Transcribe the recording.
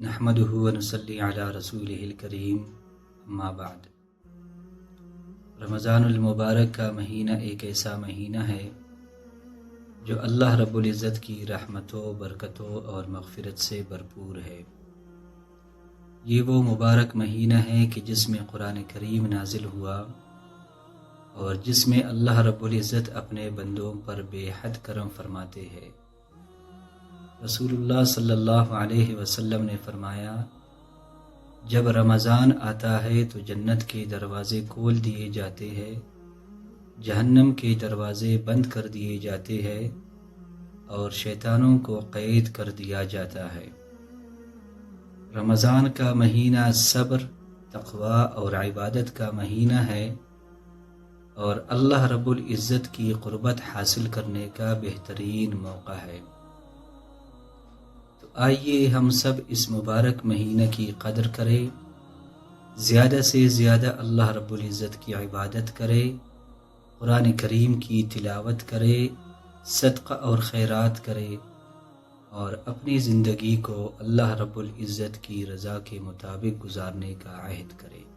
نحمده ونصلی علی رسولہ الکریم، اما بعد۔ رمضان المبارک کا مہینہ ایک ایسا مہینہ ہے جو اللہ رب العزت کی رحمتوں، برکتوں اور مغفرت سے بھرپور ہے۔ یہ وہ مبارک مہینہ ہے کہ جس میں قرآن کریم نازل ہوا اور جس میں اللہ رب العزت اپنے بندوں پر بے حد کرم فرماتے ہیں۔ رسول اللہ صلی اللہ علیہ وسلم نے فرمایا، جب رمضان آتا ہے تو جنت کے دروازے کھول دیے جاتے ہیں، جہنم کے دروازے بند کر دیے جاتے ہیں اور شیطانوں کو قید کر دیا جاتا ہے۔ رمضان کا مہینہ صبر، تقوی اور عبادت کا مہینہ ہے اور اللہ رب العزت کی قربت حاصل کرنے کا بہترین موقع ہے۔ تو آئیے ہم سب اس مبارک مہینہ کی قدر کریں، زیادہ سے زیادہ اللہ رب العزت کی عبادت کریں، قرآن کریم کی تلاوت کریں، صدقہ اور خیرات کریں اور اپنی زندگی کو اللہ رب العزت کی رضا کے مطابق گزارنے کا عہد کریں۔